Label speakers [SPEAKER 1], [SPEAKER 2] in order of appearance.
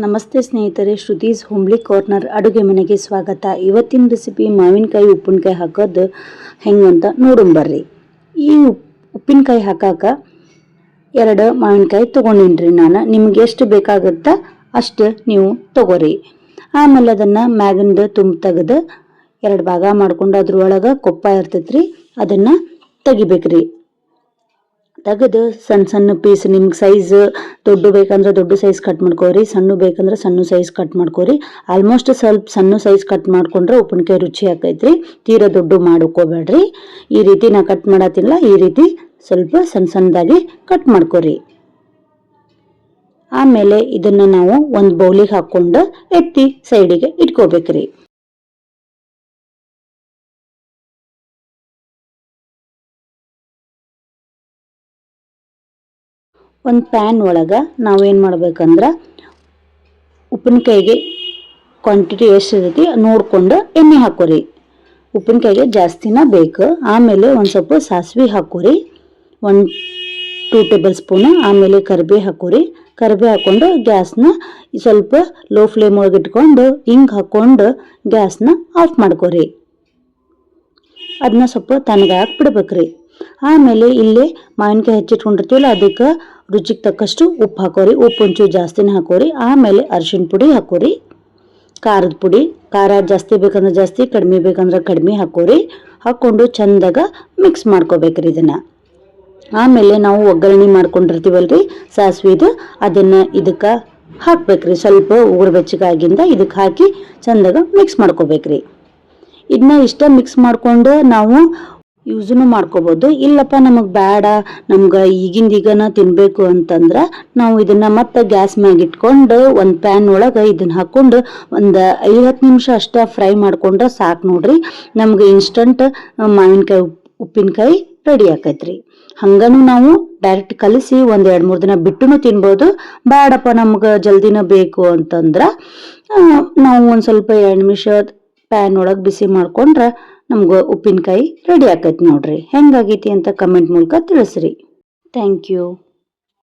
[SPEAKER 1] ನಮಸ್ತೆ ಸ್ನೇಹಿತರೆ, Shruti's homely corner ಅಡುಗೆ ಮನೆಗೆ ಸ್ವಾಗತ. ಇವತ್ತಿನ ರೆಸಿಪಿ ಮಾವಿನಕಾಯಿ ಉಪ್ಪಿನಕಾಯಿ ಹಾಕೋದು ಹೆಂಗಂತ ನೋಡೋಣ. ಈ ಉಪ್ಪಿನಕಾಯಿ ಹಾಕಾಕ 2 ಮಾವಿನಕಾಯಿ ತೊಗೊಂಡಿನ್ರಿ ನಾನು. ನಿಮ್ಗೆ ಎಷ್ಟು ಬೇಕಾಗುತ್ತಾ ಅಷ್ಟು ನೀವು ತಗೋರಿ. ಆಮೇಲೆ ಅದನ್ನು ಮ್ಯಾಗಿಂದ ತುಂಬ ತೆಗೆದು 2 ಭಾಗ ಮಾಡ್ಕೊಂಡು ಅದ್ರೊಳಗೆ ಕೊಪ್ಪ ಇರ್ತೈತ್ರಿ, ಅದನ್ನು ತೆಗಿಬೇಕ್ರಿ. ತೆಗೆದು ಸಣ್ಣ ಸಣ್ಣ ಪೀಸ್, ನಿಮ್ಗೆ ಸೈಜ್ ದೊಡ್ಡ ಬೇಕಂದ್ರೆ ದೊಡ್ಡ ಸೈಜ್ ಕಟ್ ಮಾಡ್ಕೋರಿ, ಸಣ್ಣ ಬೇಕಂದ್ರೆ ಸಣ್ಣ ಸೈಜ್ ಕಟ್ ಮಾಡ್ಕೋರಿ. ಆಲ್ಮೋಸ್ಟ್ ಸ್ವಲ್ಪ ಸಣ್ಣ ಸೈಜ್ ಕಟ್ ಮಾಡ್ಕೊಂಡ್ರೆ ಉಪ್ಪಿನಕಾಯಿ ರುಚಿ ಆಕೈತ್ರಿ. ತೀರಾ ದೊಡ್ಡ ಮಾಡ್ಕೋಬೇಡ್ರಿ. ಈ ರೀತಿ ನಾ ಕಟ್ ಮಾಡತ್ತಿಲ್ಲ, ಈ ರೀತಿ ಸ್ವಲ್ಪ ಸಣ್ಣ ಸಣ್ಣದಾಗಿ ಕಟ್ ಮಾಡ್ಕೋರಿ. ಆಮೇಲೆ ಇದನ್ನ ನಾವು ಒಂದು ಬೌಲಿಗೆ ಹಾಕೊಂಡು ಎತ್ತಿ ಸೈಡಿಗೆ ಇಟ್ಕೋಬೇಕ್ರಿ. ಒಂದು ಪ್ಯಾನ್ ಒಳಗೆ ನಾವೇನು ಮಾಡ್ಬೇಕಂದ್ರೆ ಉಪ್ಪಿನಕಾಯಿಗೆ ಕ್ವಾಂಟಿಟಿ ಎಷ್ಟು ಇರ್ತೈತಿ ನೋಡ್ಕೊಂಡು ಎಣ್ಣೆ ಹಾಕೋರಿ. ಉಪ್ಪಿನಕಾಯಿಗೆ ಜಾಸ್ತಿನ ಬೇಕು. ಆಮೇಲೆ ಒಂದು ಸ್ವಲ್ಪ ಸಾಸಿವೆ ಹಾಕೋರಿ, 1-2 ಟೇಬಲ್ ಸ್ಪೂನ್. ಆಮೇಲೆ ಕರಿಬೇವು ಹಾಕೋರಿ. ಕರಿಬೇವು ಹಾಕ್ಕೊಂಡು ಗ್ಯಾಸ್ನ ಸ್ವಲ್ಪ ಲೋ ಫ್ಲೇಮ್ ಒಳಗೆ ಇಟ್ಕೊಂಡು ಹಿಂಗೆ ಹಾಕ್ಕೊಂಡು ಗ್ಯಾಸ್ನ ಆಫ್ ಮಾಡ್ಕೋರಿ. ಅದನ್ನ ಸ್ವಲ್ಪ ತಣ್ಣಗಾಕಿ ಬಿಡ್ಬೇಕ್ರಿ. ಆಮೇಲೆ ಇಲ್ಲಿ ಮಾವಿನಕಾಯಿ ಹೆಚ್ಚಿಟ್ಕೊಂಡಿರ್ತೀವಲ್ಲ, ಅದಕ್ಕೆ ರುಚಿಗೆ ತಕ್ಕಷ್ಟು ಉಪ್ಪು ಹಾಕೋರಿ. ಉಪ್ಪು ಒಂಚೂರು ಜಾಸ್ತಿನೇ ಹಾಕೋರಿ. ಆಮೇಲೆ ಅರಿಶಿಣ ಪುಡಿ ಹಾಕೋರಿ, ಖಾರದ ಪುಡಿ. ಖಾರ ಜಾಸ್ತಿ ಬೇಕಂದ್ರೆ ಜಾಸ್ತಿ, ಕಡಿಮೆ ಬೇಕಂದ್ರೆ ಕಡಿಮೆ ಹಾಕೋರಿ. ಹಾಕ್ಕೊಂಡು ಚಂದಾಗ ಮಿಕ್ಸ್ ಮಾಡ್ಕೋಬೇಕ್ರಿ ಇದನ್ನು. ಆಮೇಲೆ ನಾವು ಒಗ್ಗರಣೆ ಮಾಡ್ಕೊಂಡಿರ್ತೀವಲ್ರಿ ಸಾಸಿವೆದು, ಅದನ್ನು ಇದಕ್ಕೆ ಹಾಕ್ಬೇಕ್ರಿ. ಸ್ವಲ್ಪ ಉಗುರು ಬೆಚ್ಚಗಾಗಿಂದ ಇದಕ್ಕೆ ಹಾಕಿ ಚಂದಾಗ ಮಿಕ್ಸ್ ಮಾಡ್ಕೋಬೇಕ್ರಿ. ಇದನ್ನ ಇಷ್ಟ ಮಿಕ್ಸ್ ಮಾಡ್ಕೊಂಡು ನಾವು ಯೂಸನ್ನು ಮಾಡ್ಕೋಬೋದು. ಇಲ್ಲಪ್ಪ ನಮಗೆ ಬೇಡ, ನಮ್ಗೆ ಈಗಿಂದೀಗನ ತಿನ್ನಬೇಕು ಅಂತಂದ್ರೆ ನಾವು ಇದನ್ನು ಮತ್ತೆ ಗ್ಯಾಸ್ ಮ್ಯಾಗ ಇಟ್ಕೊಂಡು ಒಂದು ಪ್ಯಾನ್ ಒಳಗೆ ಇದನ್ನು ಹಾಕ್ಕೊಂಡು ಒಂದು 50 ನಿಮಿಷ ಅಷ್ಟೇ ಫ್ರೈ ಮಾಡ್ಕೊಂಡ್ರೆ ಸಾಕು ನೋಡ್ರಿ. ನಮ್ಗೆ ಇನ್ಸ್ಟಂಟ್ ಮಾವಿನಕಾಯಿ ಉಪ್ಪಿನಕಾಯಿ ರೆಡಿ ಆಕೈತ್ರಿ. ಹಂಗನು ನಾವು ಡೈರೆಕ್ಟ್ ಕಲಿಸಿ ಒಂದು 2-3 ದಿನ ಬಿಟ್ಟು ತಿನ್ಬೋದು. ಬೇಡಪ್ಪ ನಮ್ಗೆ ಜಲ್ದಿನ ಬೇಕು ಅಂತಂದ್ರೆ ನಾವು ಒಂದು ಸ್ವಲ್ಪ 2 ನಿಮಿಷ ಪ್ಯಾನ್ ಒಳಗೆ ಬಿಸಿ ಮಾಡ್ಕೊಂಡ್ರೆ ನಮ್ಗೆ ಉಪ್ಪಿನಕಾಯಿ ರೆಡಿ ಆಕೈತಿ ನೋಡ್ರಿ. ಹೆಂಗಾಗೈತಿ ಅಂತ ಕಮೆಂಟ್ ಮೂಲಕ ತಿಳಿಸ್ರಿ. Thank you.